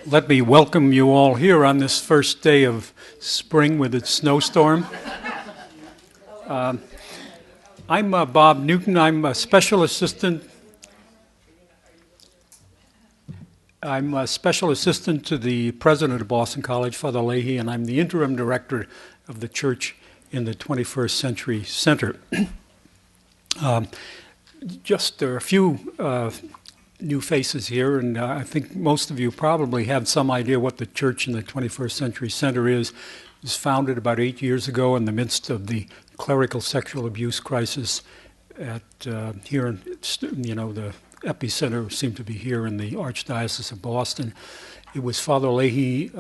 Let me welcome you all here on this first day of spring with its snowstorm. I'm Bob Newton. I'm a special assistant. I'm a special assistant to the president of Boston College, Father Leahy, and I'm the interim director of the church in the 21st Century Center. Just there are a few new faces here, and I think most of you probably have some idea what the church in the 21st Century Center is. It was founded about 8 years ago in the midst of the clerical sexual abuse crisis at here in, the epicenter seemed to be here in the Archdiocese of Boston. It was Father Leahy's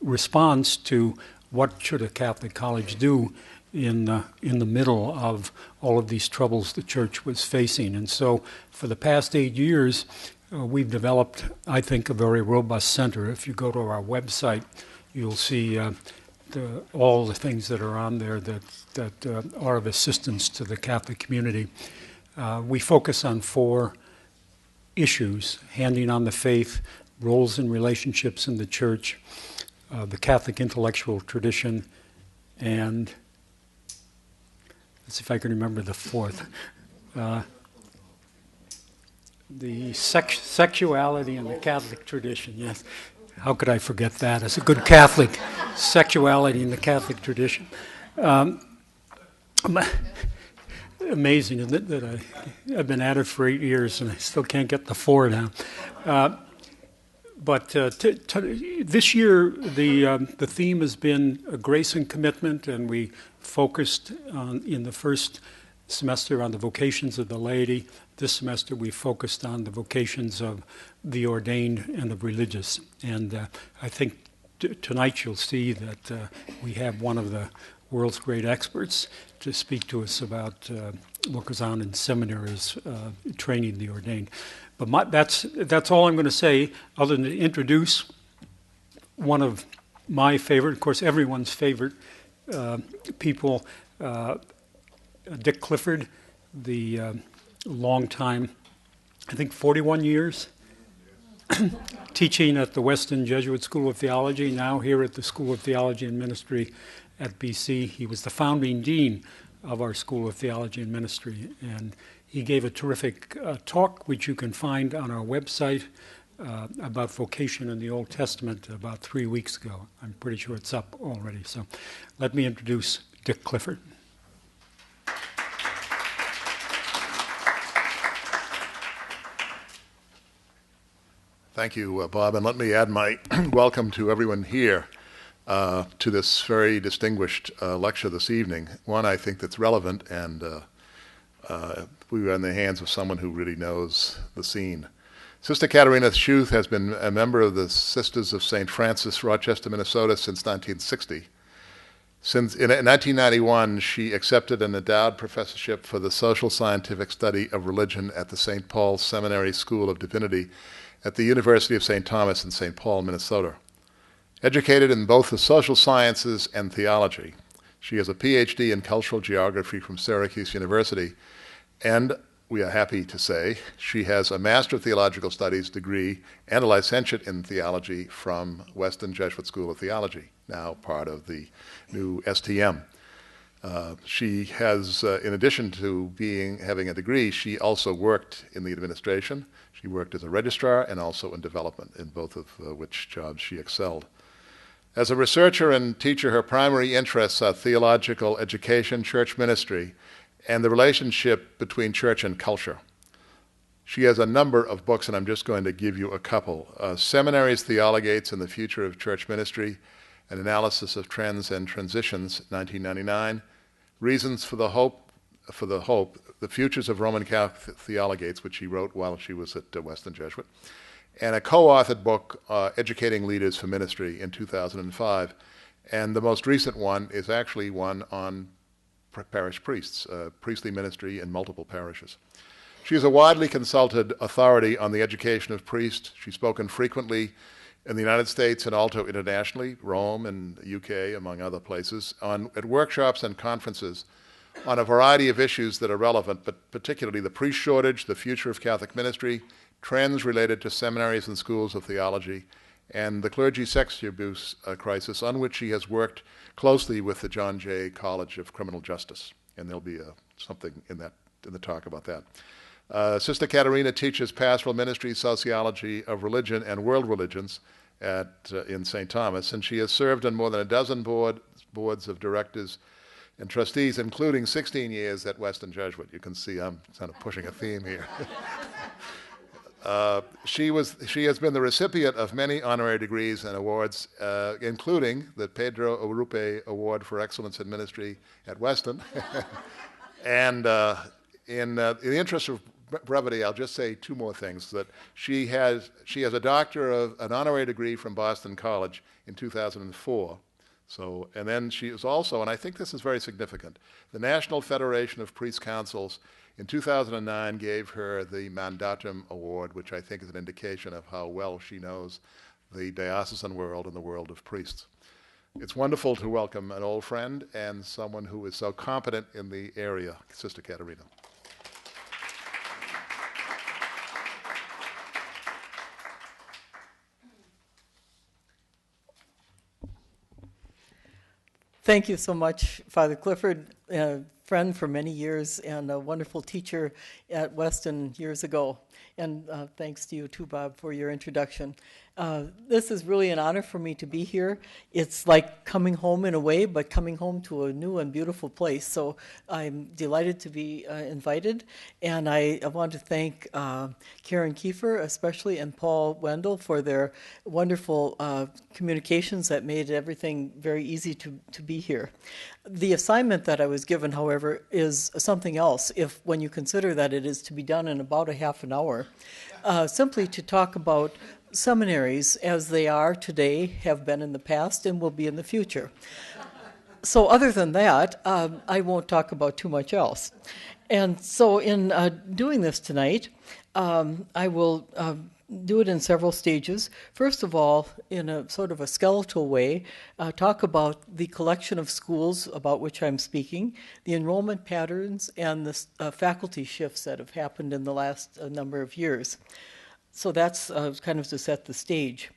response to what should a Catholic college do in the middle of all of these troubles the church was facing. And so for the past 8 years, we've developed, I think, a very robust center. If you go to our website, you'll see all the things that are on there that are of assistance to the Catholic community. We focus on 4 issues: handing on the faith, roles and relationships in the church, the Catholic intellectual tradition, and let's see if I can remember the 4th. The sexuality and the Catholic tradition, yes. How could I forget that? As a good Catholic, sexuality and the Catholic tradition. Amazing, isn't it, that I've been at it for 8 years and I still can't get the 4 down. But this year, the theme has been grace and commitment, and we focused in the first semester on the vocations of the laity. This semester, we focused on the vocations of the ordained and of religious. And I think tonight you'll see that we have one of the world's great experts to speak to us about what goes on in seminaries, training the ordained. But that's all I'm going to say, other than to introduce one of my favorite, of course, everyone's favorite people, Dick Clifford, the long time, I think 41 years, teaching at the Weston Jesuit School of Theology, now here at the School of Theology and Ministry at BC. He was the founding dean of our School of Theology and Ministry, and he gave a terrific talk, which you can find on our website, about vocation in the Old Testament about 3 weeks ago. I'm pretty sure it's up already. So let me introduce Dick Clifford. Thank you, Bob, and let me add my welcome to everyone here to this very distinguished lecture this evening. One, I think, that's relevant, and we are in the hands of someone who really knows the scene. Sister Katerina Schuth has been a member of the Sisters of St. Francis, Rochester, Minnesota since 1960. In 1991, she accepted an endowed professorship for the social scientific study of religion at the St. Paul Seminary School of Divinity at the University of St. Thomas in St. Paul, Minnesota. Educated in both the social sciences and theology, she has a PhD in cultural geography from Syracuse University, and we are happy to say she has a Master of Theological Studies degree and a licentiate in theology from Weston Jesuit School of Theology, now part of the new STM. She has, in addition to having a degree, she also worked in the administration. She worked as a registrar and also in development, in both of which jobs she excelled. As a researcher and teacher, her primary interests are theological education, church ministry, and the relationship between church and culture. She has a number of books, and I'm just going to give you a couple. Seminaries, Theologates, and the Future of Church Ministry, an Analysis of Trends and Transitions, 1999. Reasons for the Hope, The Futures of Roman Catholic Theologates, which she wrote while she was at Weston Jesuit, and a co-authored book, Educating Leaders for Ministry, in 2005. And the most recent one is actually one on parish priests, priestly ministry in multiple parishes. She is a widely consulted authority on the education of priests. She's spoken frequently in the United States and also internationally, Rome and the UK, among other places, at workshops and conferences on a variety of issues that are relevant, but particularly the priest shortage, the future of Catholic ministry, trends related to seminaries and schools of theology, and the clergy sex abuse crisis, on which she has worked closely with the John Jay College of Criminal Justice. And there'll be something in the talk about that. Sister Katerina teaches pastoral ministry, sociology of religion, and world religions in St. Thomas, and she has served on more than a dozen boards of directors and trustees, including 16 years at Weston Jesuit. You can see I'm kind of pushing a theme here. She has been the recipient of many honorary degrees and awards, including the Pedro Urupe Award for Excellence in Ministry at Weston. And in the interest of brevity, I'll just say two more things. That she has an honorary degree from Boston College in 2004. So, and then she is also, and I think this is very significant, the National Federation of Priest Councils in 2009 gave her the Mandatum Award, which I think is an indication of how well she knows the diocesan world and the world of priests. It's wonderful to welcome an old friend and someone who is so competent in the area, Sister Katerina. Thank you so much, Father Clifford, a friend for many years and a wonderful teacher at Weston years ago. And thanks to you too, Bob, for your introduction. This is really an honor for me to be here. It's like coming home in a way, but coming home to a new and beautiful place. So I'm delighted to be invited. And I want to thank Karen Kiefer especially and Paul Wendell for their wonderful communications that made everything very easy to be here. The assignment that I was given, however, is something else when you consider that it is to be done in about a half an hour, simply to talk about seminaries as they are today, have been in the past, and will be in the future. So other than that, I won't talk about too much else. And so in doing this tonight, I will do it in several stages. First of all, in a sort of a skeletal way, talk about the collection of schools about which I'm speaking, the enrollment patterns, and the faculty shifts that have happened in the last number of years. So that's kind of to set the stage.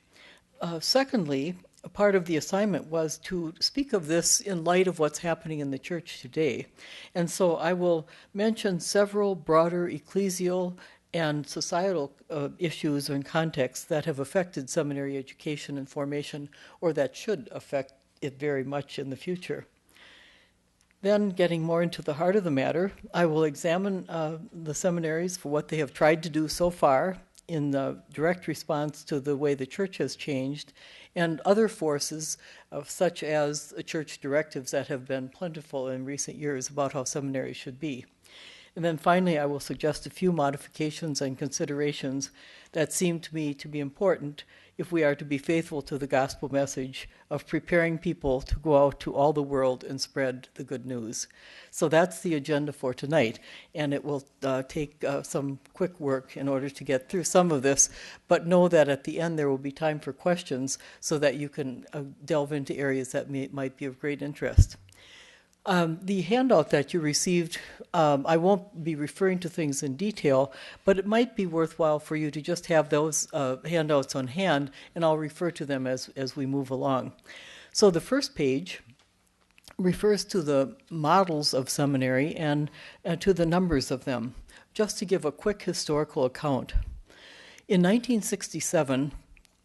Secondly, a part of the assignment was to speak of this in light of what's happening in the church today. And so I will mention several broader ecclesial and societal issues and contexts that have affected seminary education and formation, or that should affect it very much in the future. Then, getting more into the heart of the matter, I will examine the seminaries for what they have tried to do so far in the direct response to the way the church has changed, and other forces such as church directives that have been plentiful in recent years about how seminaries should be. And then finally, I will suggest a few modifications and considerations that seem to me to be important if we are to be faithful to the gospel message of preparing people to go out to all the world and spread the good news. So that's the agenda for tonight, and it will take some quick work in order to get through some of this, but know that at the end there will be time for questions so that you can delve into areas that might be of great interest. The handout that you received, I won't be referring to things in detail, but it might be worthwhile for you to just have those handouts on hand, and I'll refer to them as we move along. So the first page refers to the models of seminary and to the numbers of them, just to give a quick historical account. In 1967,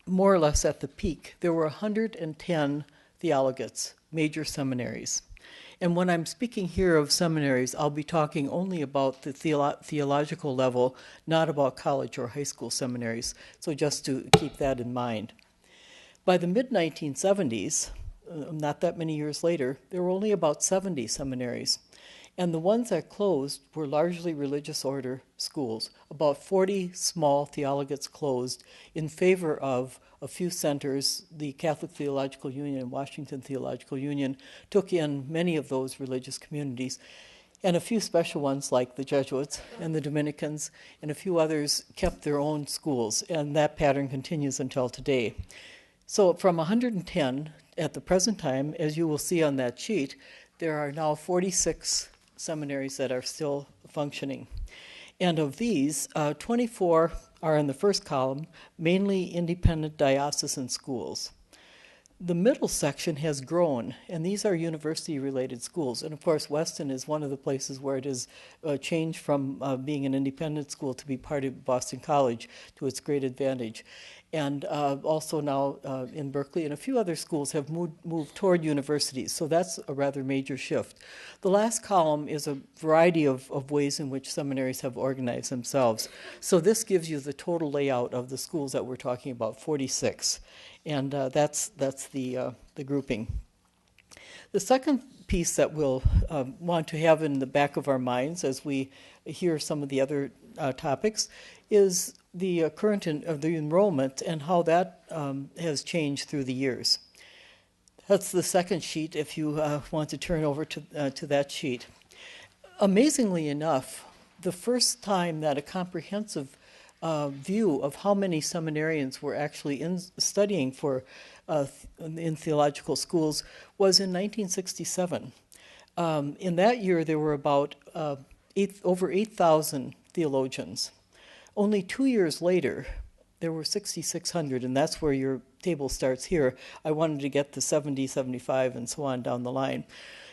more or less at the peak, there were 110 theologates, major seminaries. And when I'm speaking here of seminaries, I'll be talking only about the theological level, not about college or high school seminaries. So just to keep that in mind. By the mid-1970s, not that many years later, there were only about 70 seminaries. And the ones that closed were largely religious order schools. About 40 small theologates closed in favor of a few centers. The Catholic Theological Union and Washington Theological Union took in many of those religious communities, and a few special ones like the Jesuits and the Dominicans, and a few others kept their own schools, and that pattern continues until today. So from 110 at the present time, as you will see on that sheet, there are now 46 seminaries that are still functioning. And of these, 24 are in the first column, mainly independent diocesan schools. The middle section has grown, and these are university-related schools. And of course, Weston is one of the places where it has changed from being an independent school to be part of Boston College to its great advantage. And also now in Berkeley and a few other schools have moved toward universities. So that's a rather major shift. The last column is a variety of ways in which seminaries have organized themselves. So this gives you the total layout of the schools that we're talking about, 46. And that's the grouping. The second piece that we'll want to have in the back of our minds as we hear some of the other topics is the current the enrollment and how that has changed through the years. That's the second sheet if you want to turn over to that sheet. Amazingly enough, the first time that a comprehensive view of how many seminarians were actually studying in theological schools was in 1967. In that year, there were about over 8,000 theologians. Only 2 years later, there were 6,600, and that's where your table starts here. I wanted to get to 70, 75, and so on down the line.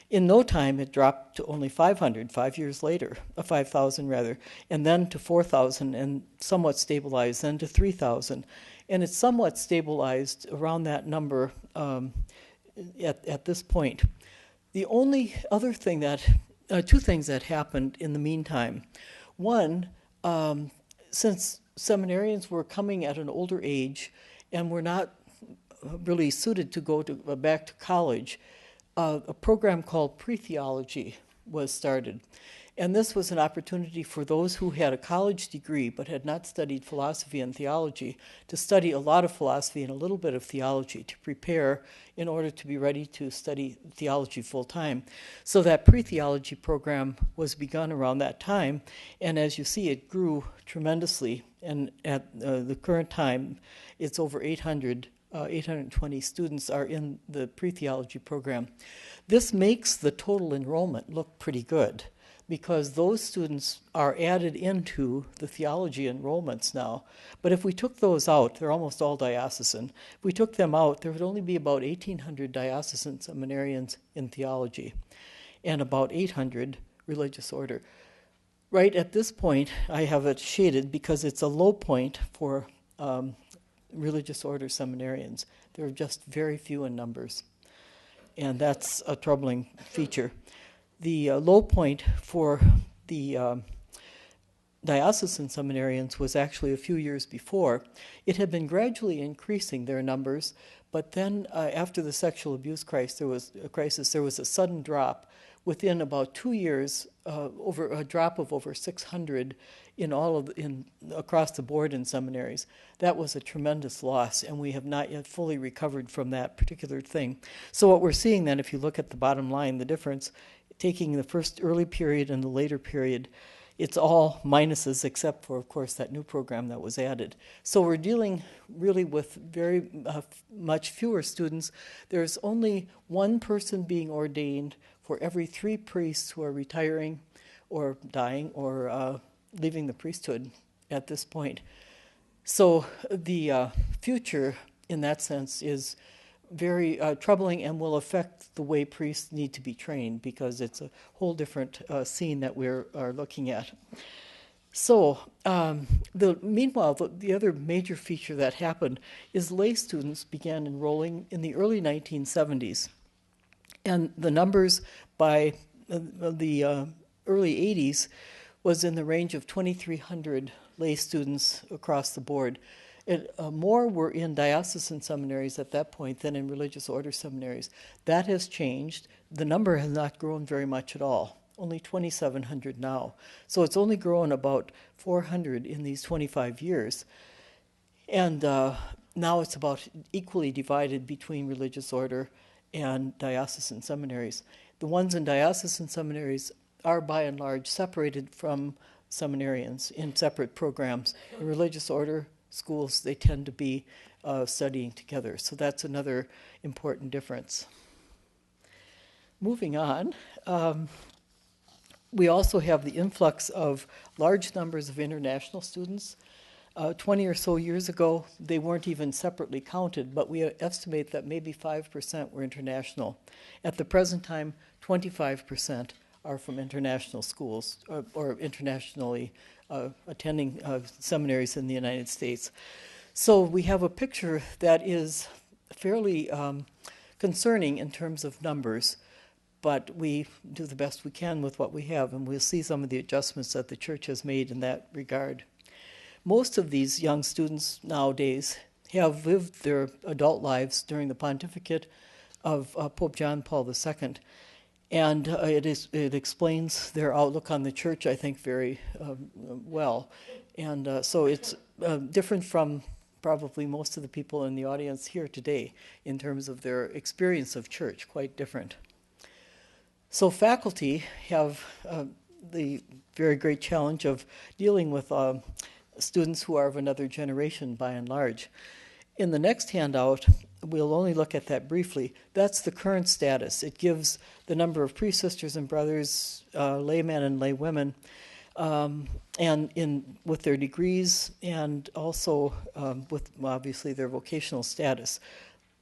In no time, it dropped to only 500, 5 years later, 5,000 rather, and then to 4,000 and somewhat stabilized, then to 3,000. And it's somewhat stabilized around that number at this point. The only other thing two things that happened in the meantime. One, since seminarians were coming at an older age and were not really suited to go back to college, a program called pre-theology was started. And this was an opportunity for those who had a college degree but had not studied philosophy and theology to study a lot of philosophy and a little bit of theology to prepare in order to be ready to study theology full time. So that pre-theology program was begun around that time, and as you see, it grew tremendously. And at the current time, it's over 820 students are in the pre-theology program. This makes the total enrollment look pretty good because those students are added into the theology enrollments now. But if we took those out, they're almost all diocesan. If we took them out, there would only be about 1,800 diocesan seminarians in theology and about 800 religious order. Right at this point, I have it shaded because it's a low point for religious order seminarians. There are just very few in numbers, and that's a troubling feature. The low point for the diocesan seminarians was actually a few years before. It had been gradually increasing their numbers, but then after the sexual abuse crisis, there was a sudden drop. Within about 2 years, over a drop of over 600 across the board in seminaries. That was a tremendous loss, and we have not yet fully recovered from that particular thing. So what we're seeing then, if you look at the bottom line, the difference, taking the first early period and the later period, it's all minuses except for, of course, that new program that was added. So we're dealing really with very much fewer students. There's only one person being ordained for every 3 priests who are retiring or dying or leaving the priesthood at this point. So the future, in that sense, is very troubling and will affect the way priests need to be trained because it's a whole different scene that we are looking at. So meanwhile, the other major feature that happened is lay students began enrolling in the early 1970s. And the numbers by the early 80s was in the range of 2,300 lay students across the board. More were in diocesan seminaries at that point than in religious order seminaries. That has changed. The number has not grown very much at all, only 2,700 now. So it's only grown about 400 in these 25 years. And now it's about equally divided between religious order and diocesan seminaries. The ones in diocesan seminaries are by and large separated from seminarians in separate programs. In religious order schools, they tend to be studying together. So that's another important difference. Moving on, we also have the influx of large numbers of international students. 20 or so years ago, they weren't even separately counted, but we estimate that maybe 5% were international. At the present time, 25% are from international schools or internationally attending seminaries in the United States. So we have a picture that is fairly concerning in terms of numbers, but we do the best we can with what we have, and we'll see some of the adjustments that the church has made in that regard. Most of these young students nowadays have lived their adult lives during the pontificate of Pope John Paul II, and it explains their outlook on the church, I think, very well. And so it's different from probably most of the people in the audience here today in terms of their experience of church, quite different. So faculty have the very great challenge of dealing with students who are of another generation by and large. In the next handout, we'll only look at that briefly. That's the current status. It gives the number of priests, sisters, and brothers, laymen and laywomen, and with their degrees and also with obviously their vocational status.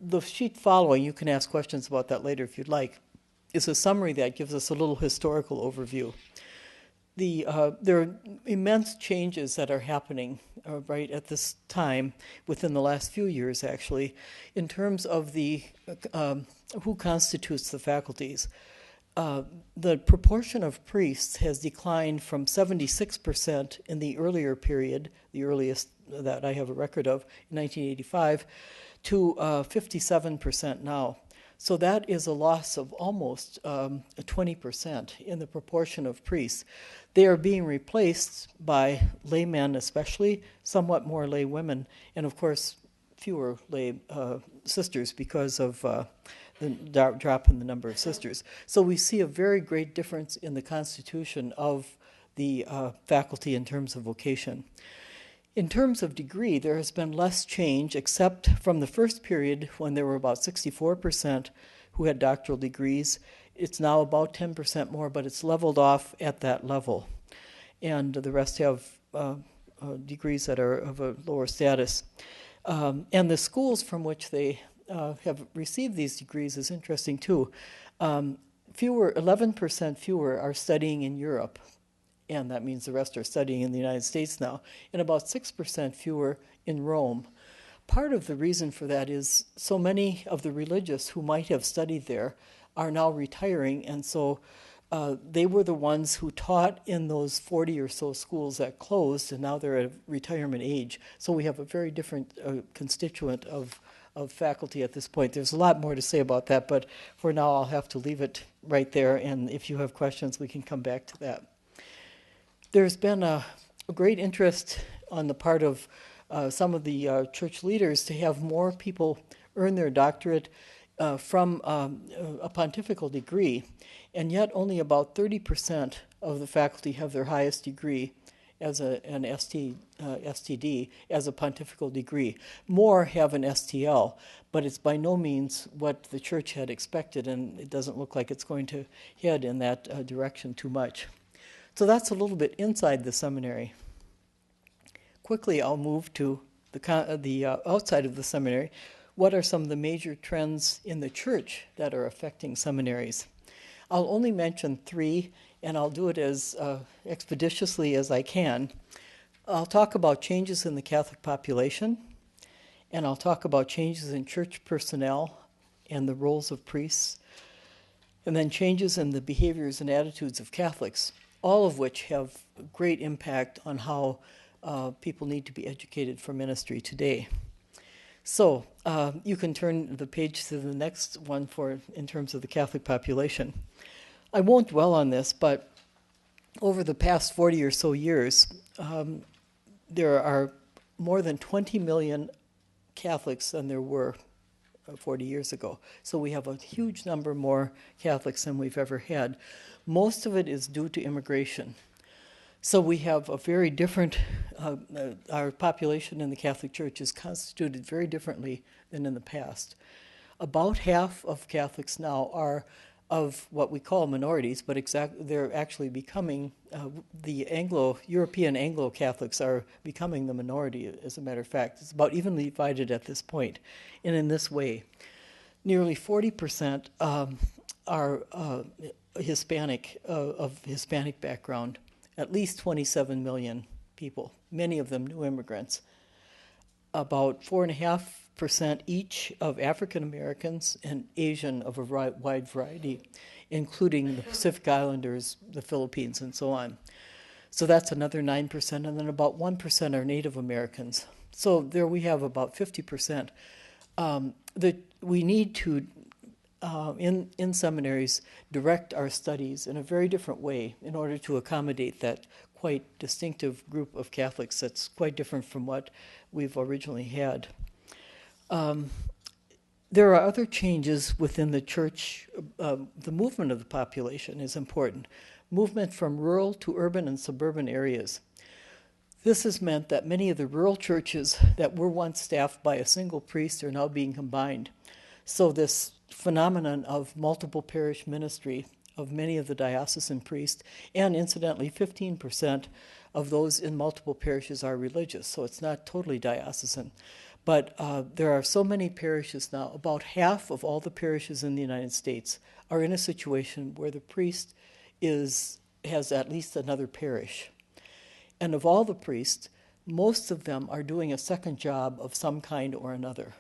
The sheet following, you can ask questions about that later if you'd like, is a summary that gives us a little historical overview. There are immense changes that are happening right at this time, within the last few years actually, in terms of who constitutes the faculties. The proportion of priests has declined from 76% in the earlier period, the earliest that I have a record of, in 1985, to 57% now. So that is a loss of almost 20% in the proportion of priests. They are being replaced by laymen especially, somewhat more lay women, and of course fewer lay sisters because of the drop in the number of sisters. So we see a very great difference in the constitution of the faculty in terms of vocation. In terms of degree, there has been less change except from the first period when there were about 64% who had doctoral degrees. It's now about 10% more, but it's leveled off at that level. And the rest have degrees that are of a lower status. And the schools from which they have received these degrees is interesting too. 11% fewer are studying in Europe, and that means the rest are studying in the United States now, and about 6% fewer in Rome. Part of the reason for that is so many of the religious who might have studied there are now retiring, and so they were the ones who taught in those 40 or so schools that closed, and now they're at retirement age. So we have a very different constituent of faculty at this point. There's a lot more to say about that, but for now I'll have to leave it right there, and if you have questions, we can come back to that. There's been a great interest on the part of some of the church leaders to have more people earn their doctorate from a pontifical degree, and yet only about 30% of the faculty have their highest degree as an STD, as a pontifical degree. More have an STL, but it's by no means what the church had expected, and it doesn't look like it's going to head in that direction too much. So that's a little bit inside the seminary. Quickly, I'll move to the outside of the seminary. What are some of the major trends in the church that are affecting seminaries? I'll only mention three, and I'll do it as expeditiously as I can. I'll talk about changes in the Catholic population, and I'll talk about changes in church personnel and the roles of priests, and then changes in the behaviors and attitudes of Catholics, all of which have great impact on how people need to be educated for ministry today. So you can turn the page to the next one in terms of the Catholic population. I won't dwell on this, but over the past 40 or so years, there are more than 20 million Catholics than there were 40 years ago. So we have a huge number more Catholics than we've ever had. Most of it is due to immigration. So we have a very different, our population in the Catholic Church is constituted very differently than in the past. About half of Catholics now are of what we call minorities, but they're actually becoming, the European Anglo-Catholics are becoming the minority, as a matter of fact. It's about evenly divided at this point. And in this way, nearly 40% are Hispanic, of Hispanic background, at least 27 million people, many of them new immigrants. About 4.5% each of African Americans and Asian of a wide variety, including the Pacific Islanders, the Philippines, and so on. So that's another 9%, and then about 1% are Native Americans. So there we have about 50%. We need to, in seminaries, direct our studies in a very different way in order to accommodate that quite distinctive group of Catholics that's quite different from what we've originally had. There are other changes within the church. The movement of the population is important. Movement from rural to urban and suburban areas. This has meant that many of the rural churches that were once staffed by a single priest are now being combined. So this phenomenon of multiple parish ministry of many of the diocesan priests, and incidentally 15% of those in multiple parishes are religious, so it's not totally diocesan. But there are so many parishes now, about half of all the parishes in the United States are in a situation where the priest has at least another parish. And of all the priests, most of them are doing a second job of some kind or another,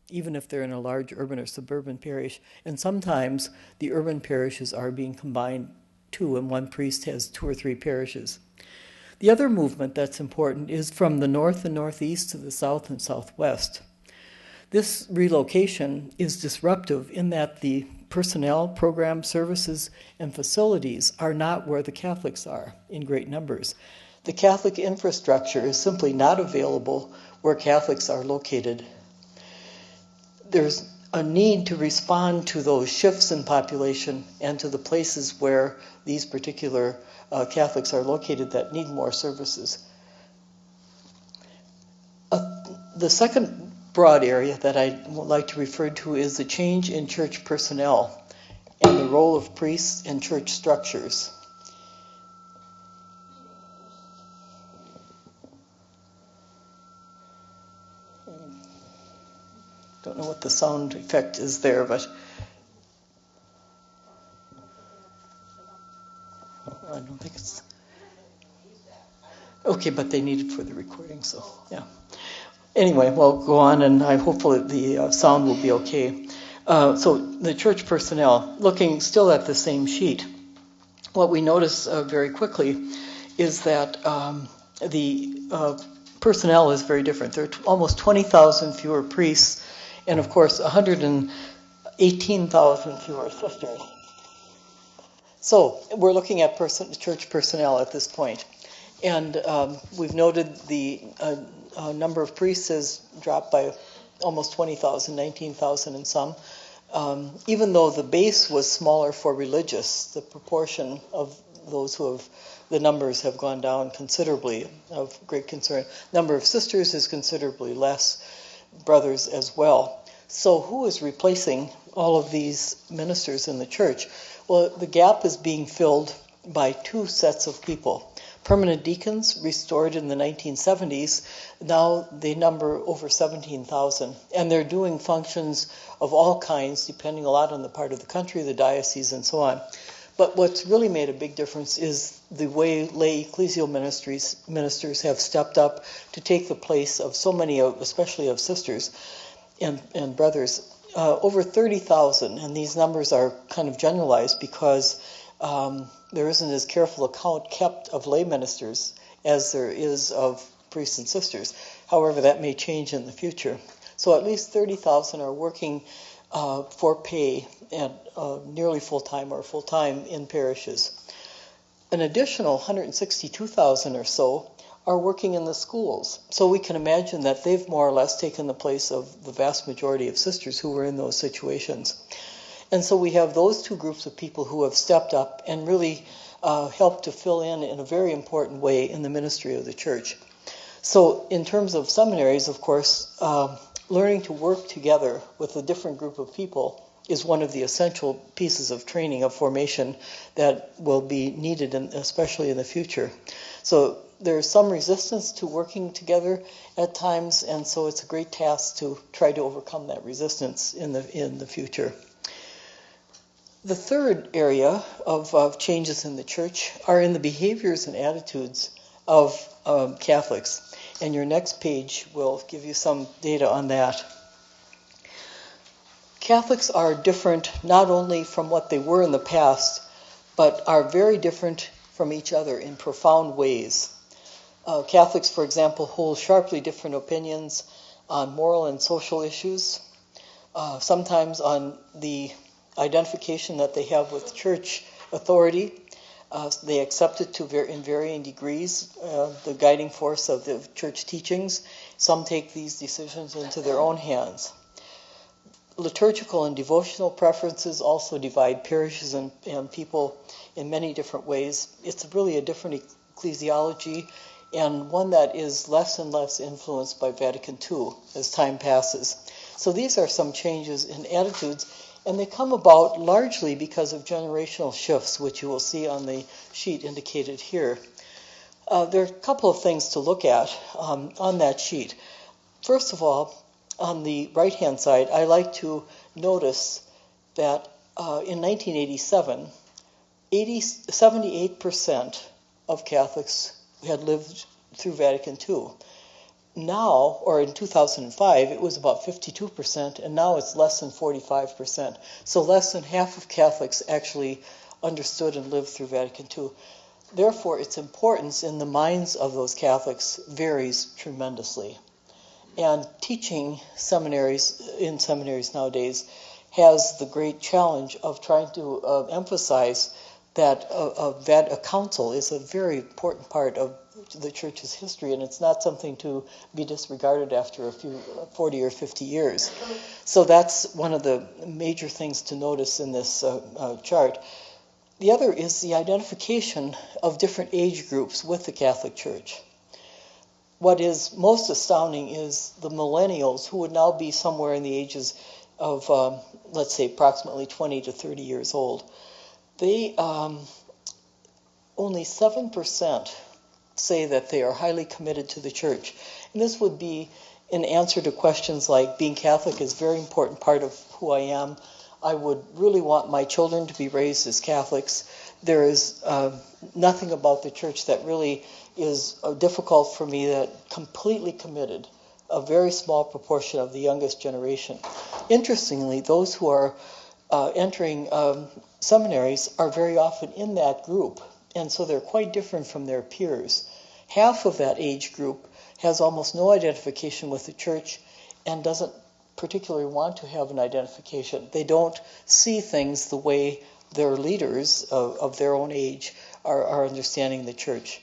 even if they're in a large urban or suburban parish. And sometimes the urban parishes are being combined too, and one priest has 2 or 3 parishes. The other movement that's important is from the north and northeast to the south and southwest. This relocation is disruptive in that the personnel, program, services, and facilities are not where the Catholics are in great numbers. The Catholic infrastructure is simply not available where Catholics are located. There's a need to respond to those shifts in population and to the places where these particular Catholics are located that need more services. The second broad area that I would like to refer to is the change in church personnel and the role of priests in church structures. Don't know what the sound effect is there, but I don't think it's okay. But they need it for the recording, so yeah. Anyway, we'll go on, and I hopefully the sound will be okay. So the church personnel, looking still at the same sheet, what we notice very quickly is that the personnel is very different. There are almost 20,000 fewer priests, and of course 118,000 fewer sisters. So we're looking at church personnel at this point. And we've noted the number of priests has dropped by almost 20,000, 19,000 in some. Even though the base was smaller for religious, the proportion of those the numbers have gone down considerably, of great concern. Number of sisters is considerably less, brothers as well. So who is replacing all of these ministers in the church? Well, the gap is being filled by 2 sets of people. Permanent deacons, restored in the 1970s, now they number over 17,000. And they're doing functions of all kinds, depending a lot on the part of the country, the diocese, and so on. But what's really made a big difference is the way lay ecclesial ministers have stepped up to take the place of so many, especially of sisters and brothers. Over 30,000, and these numbers are kind of generalized because there isn't as careful account kept of lay ministers as there is of priests and sisters. However, that may change in the future. So at least 30,000 are working for pay at nearly full-time or full-time in parishes. An additional 162,000 or so are working in the schools. So we can imagine that they've more or less taken the place of the vast majority of sisters who were in those situations. And so we have those 2 groups of people who have stepped up and really helped to fill in a very important way in the ministry of the church. So in terms of seminaries, of course, learning to work together with a different group of people is one of the essential pieces of training, of formation, that will be needed, especially in the future. So there's some resistance to working together at times, and so it's a great task to try to overcome that resistance in the future. The third area of changes in the church are in the behaviors and attitudes of Catholics. And your next page will give you some data on that. Catholics are different not only from what they were in the past, but are very different from each other in profound ways. Catholics, for example, hold sharply different opinions on moral and social issues, sometimes on the identification that they have with church authority. They accept it in varying degrees, the guiding force of the church teachings. Some take these decisions into their own hands. Liturgical and devotional preferences also divide parishes and people in many different ways. It's really a different ecclesiology, and one that is less and less influenced by Vatican II as time passes. So these are some changes in attitudes, and they come about largely because of generational shifts, which you will see on the sheet indicated here. There are a couple of things to look at on that sheet. First of all, on the right-hand side, I like to notice that in 1987, 78% of Catholics had lived through Vatican II. Now, or in 2005, it was about 52%, and now it's less than 45%. So less than half of Catholics actually understood and lived through Vatican II. Therefore, its importance in the minds of those Catholics varies tremendously. And teaching in seminaries nowadays has the great challenge of trying to emphasize that a council is a very important part of the church's history, and it's not something to be disregarded after a few 40 or 50 years. So that's one of the major things to notice in this chart. The other is the identification of different age groups with the Catholic Church. What is most astounding is the millennials, who would now be somewhere in the ages of, let's say, approximately 20 to 30 years old. They, only 7% say that they are highly committed to the church. And this would be in answer to questions like, being Catholic is a very important part of who I am. I would really want my children to be raised as Catholics. There is nothing about the church that really is difficult for me, that completely committed, a very small proportion of the youngest generation. Interestingly, those who are entering seminaries are very often in that group, and so they're quite different from their peers. Half of that age group has almost no identification with the church and doesn't particularly want to have an identification. They don't see things the way their leaders of their own age are understanding the church.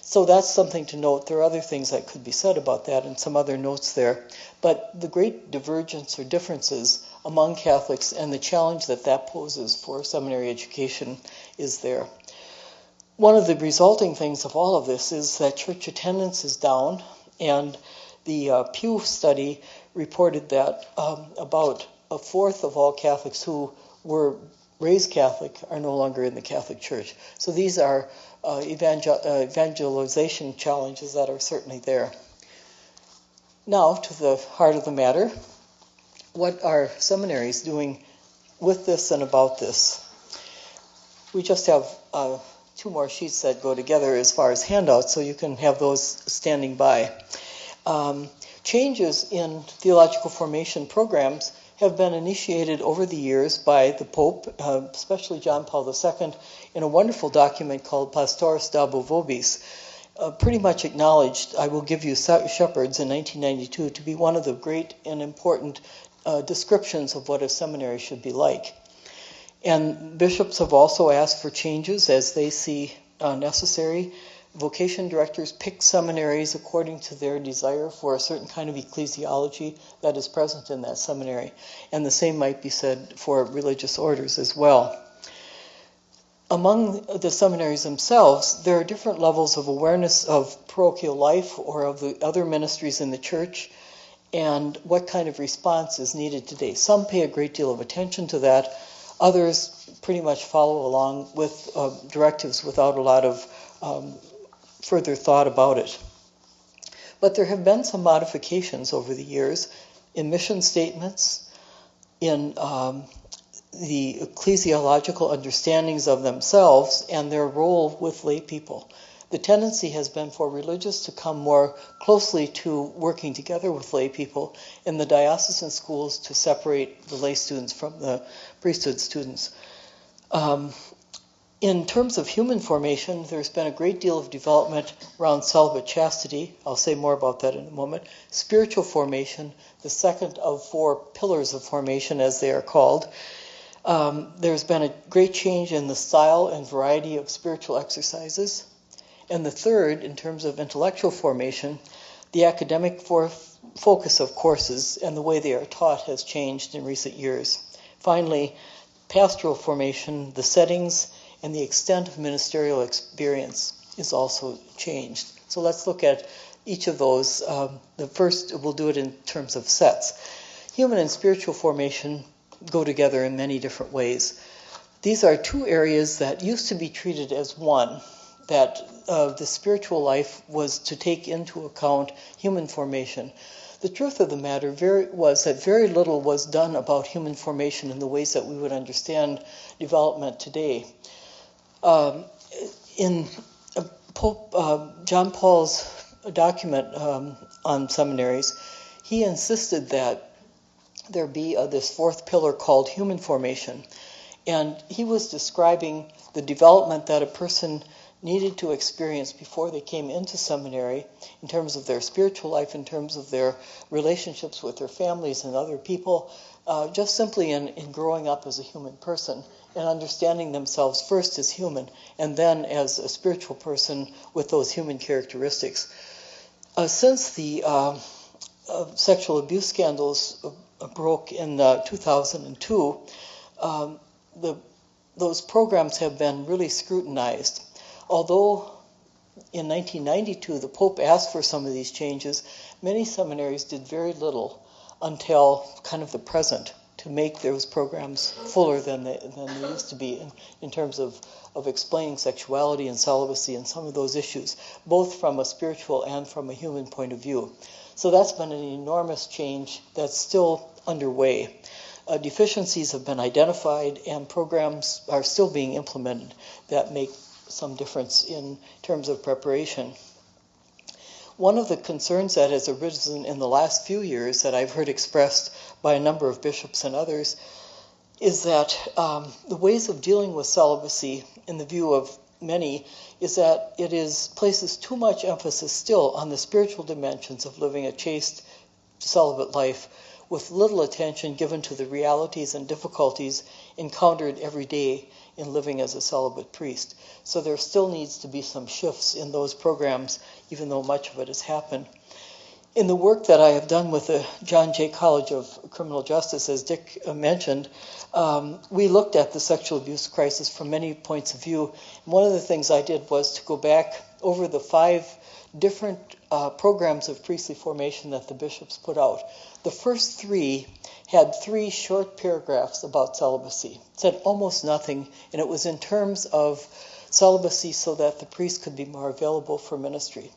So that's something to note. There are other things that could be said about that and some other notes there. But the great divergence or differences among Catholics and the challenge that poses for seminary education is there. One of the resulting things of all of this is that church attendance is down, and the Pew study reported that about a fourth of all Catholics who were raised Catholic are no longer in the Catholic Church. So these are evangelization challenges that are certainly there. Now, to the heart of the matter, what are seminaries doing with this and about this? We just have 2 more sheets that go together as far as handouts, so you can have those standing by. Changes in theological formation programs have been initiated over the years by the Pope, especially John Paul II, in a wonderful document called Pastoris Dabo Vobis, pretty much acknowledged, I will give you Shepard's in 1992, to be one of the great and important descriptions of what a seminary should be like. And bishops have also asked for changes as they see necessary. Vocation directors pick seminaries according to their desire for a certain kind of ecclesiology that is present in that seminary. And the same might be said for religious orders as well. Among the seminaries themselves, there are different levels of awareness of parochial life or of the other ministries in the church. and what kind of response is needed today. Some pay a great deal of attention to that. Others pretty much follow along with directives without a lot of further thought about it. But there have been some modifications over the years in mission statements, in the ecclesiological understandings of themselves and their role with lay people. The tendency has been for religious to come more closely to working together with lay people, and the diocesan schools to separate the lay students from the priesthood students. In terms of human formation, there's been a great deal of development around celibate chastity. I'll say more about that in a moment. Spiritual formation, the second of 4 pillars of formation, as they are called. There's been a great change in the style and variety of spiritual exercises. And the third, in terms of intellectual formation, the academic focus of courses and the way they are taught has changed in recent years. Finally, pastoral formation, the settings and the extent of ministerial experience is also changed. So let's look at each of those. The first, we'll do it in terms of sets. Human and spiritual formation go together in many different ways. These are 2 areas that used to be treated as one, that the spiritual life was to take into account human formation. The truth of the matter was that very little was done about human formation in the ways that we would understand development today. In Pope John Paul's document on seminaries, he insisted that there be this 4th pillar called human formation. And he was describing the development that a person needed to experience before they came into seminary in terms of their spiritual life, in terms of their relationships with their families and other people, just simply in growing up as a human person and understanding themselves first as human and then as a spiritual person with those human characteristics. Since the sexual abuse scandals broke in 2002, those programs have been really scrutinized. Although in 1992 the Pope asked for some of these changes, many seminaries did very little until kind of the present to make those programs fuller than they used to be in terms of explaining sexuality and celibacy and some of those issues, both from a spiritual and from a human point of view. So that's been an enormous change that's still underway. Deficiencies have been identified and programs are still being implemented that make some difference in terms of preparation. One of the concerns that has arisen in the last few years that I've heard expressed by a number of bishops and others is that the ways of dealing with celibacy, in the view of many, is that it places too much emphasis still on the spiritual dimensions of living a chaste celibate life, with little attention given to the realities and difficulties encountered every day in living as a celibate priest. So there still needs to be some shifts in those programs, even though much of it has happened. In the work that I have done with the John Jay College of Criminal Justice, as Dick mentioned, we looked at the sexual abuse crisis from many points of view. And one of the things I did was to go back over the 5 different programs of priestly formation that the bishops put out. The first 3 had 3 short paragraphs about celibacy. It said almost nothing, and it was in terms of celibacy so that the priest could be more available for ministry.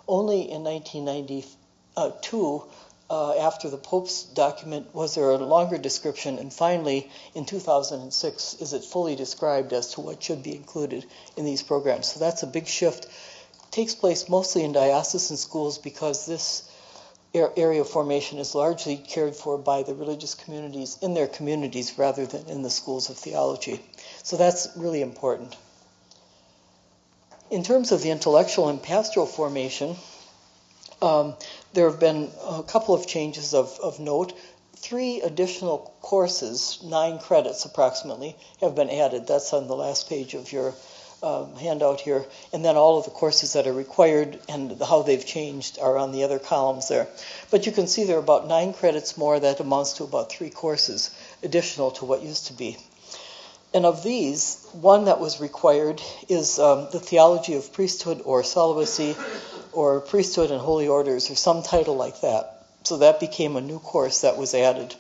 Only in 1992, after the Pope's document, was there a longer description, and finally, in 2006, is it fully described as to what should be included in these programs. So that's a big shift. It takes place mostly in diocesan schools because this area of formation is largely cared for by the religious communities in their communities rather than in the schools of theology. So that's really important. In terms of the intellectual and pastoral formation, there have been a couple of changes of note. 3 additional courses, 9 credits approximately, have been added. That's on the last page of your handout here. And then all of the courses that are required and how they've changed are on the other columns there. But you can see there are about 9 credits more. That amounts to about 3 courses additional to what used to be. And of these, one that was required is the theology of priesthood or celibacy, or priesthood and holy orders, or some title like that. So that became a new course that was added.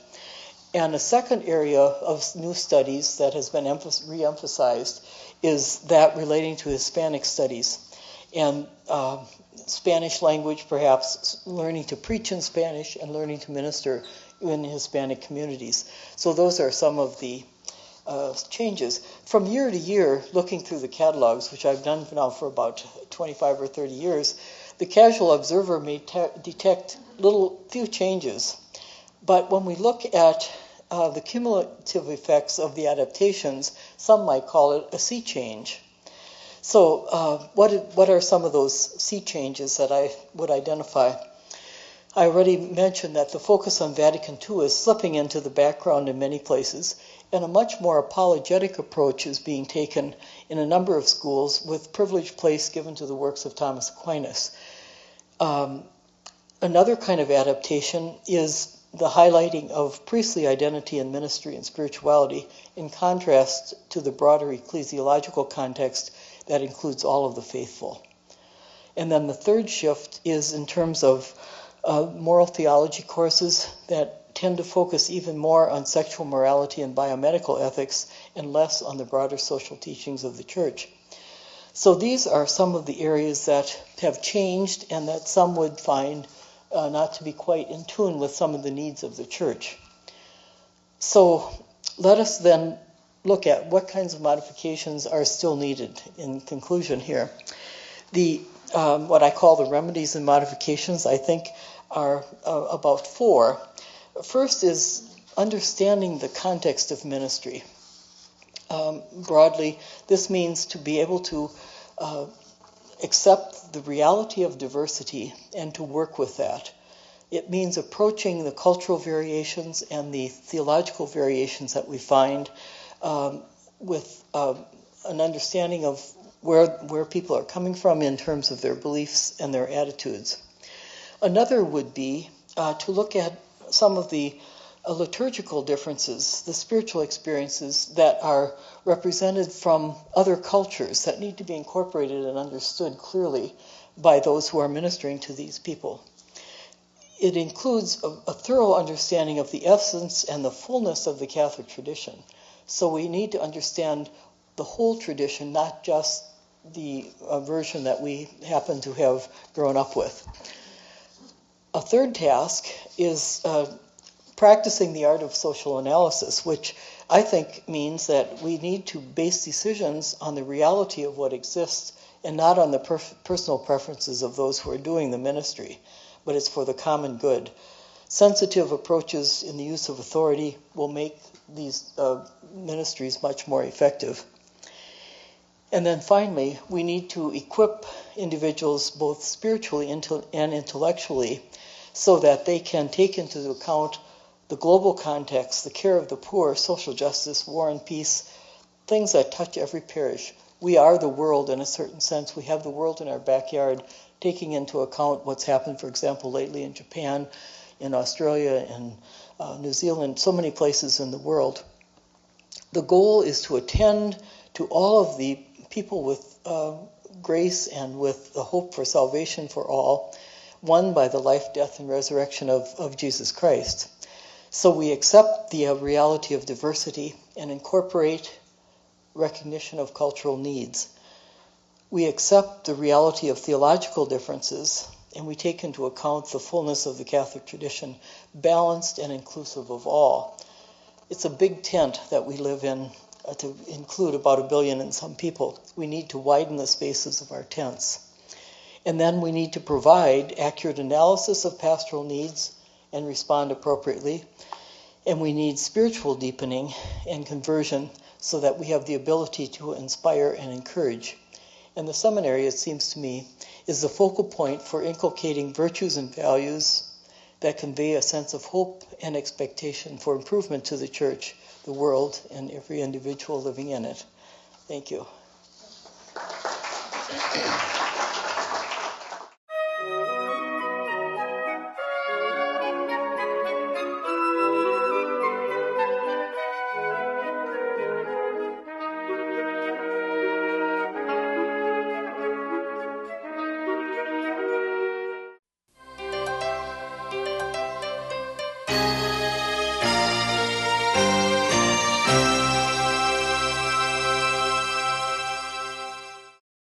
And a second area of new studies that has been re-emphasized is that relating to Hispanic studies. And Spanish language, perhaps learning to preach in Spanish and learning to minister in Hispanic communities. So those are some of the changes. From year to year, looking through the catalogs, which I've done now for about 25 or 30 years, the casual observer may detect few changes. But when we look at the cumulative effects of the adaptations, some might call it a sea change. So what are some of those sea changes that I would identify? I already mentioned that the focus on Vatican II is slipping into the background in many places, and a much more apologetic approach is being taken in a number of schools with privileged place given to the works of Thomas Aquinas. Another kind of adaptation is the highlighting of priestly identity and ministry and spirituality in contrast to the broader ecclesiological context that includes all of the faithful. And then the third shift is in terms of moral theology courses that tend to focus even more on sexual morality and biomedical ethics and less on the broader social teachings of the church. So these are some of the areas that have changed and that some would find not to be quite in tune with some of the needs of the church. So let us then look at what kinds of modifications are still needed in conclusion here. The what I call the remedies and modifications, I think, are about four. First is understanding the context of ministry. Broadly, this means to be able to accept the reality of diversity and to work with that. It means approaching the cultural variations and the theological variations that we find with an understanding of where people are coming from in terms of their beliefs and their attitudes. Another would be to look at some of the liturgical differences, the spiritual experiences that are represented from other cultures that need to be incorporated and understood clearly by those who are ministering to these people. It includes a thorough understanding of the essence and the fullness of the Catholic tradition. So we need to understand the whole tradition, not just the version that we happen to have grown up with. A third task is practicing the art of social analysis, which I think means that we need to base decisions on the reality of what exists and not on the personal preferences of those who are doing the ministry, but it's for the common good. Sensitive approaches in the use of authority will make these ministries much more effective. And then finally, we need to equip individuals both spiritually and intellectually so that they can take into account the global context, the care of the poor, social justice, war and peace, things that touch every parish. We are the world in a certain sense. We have the world in our backyard, taking into account what's happened, for example, lately in Japan, in Australia, in New Zealand, so many places in the world. The goal is to attend to all of the people with grace and with the hope for salvation for all, won by the life, death, and resurrection of Jesus Christ. So we accept the reality of diversity and incorporate recognition of cultural needs. We accept the reality of theological differences, and we take into account the fullness of the Catholic tradition, balanced and inclusive of all. It's a big tent that we live in to include about 1 billion and some people. We need to widen the spaces of our tents. And then we need to provide accurate analysis of pastoral needs and respond appropriately. And we need spiritual deepening and conversion so that we have the ability to inspire and encourage. And the seminary, it seems to me, is the focal point for inculcating virtues and values that convey a sense of hope and expectation for improvement to the church, the world, and every individual living in it. Thank you.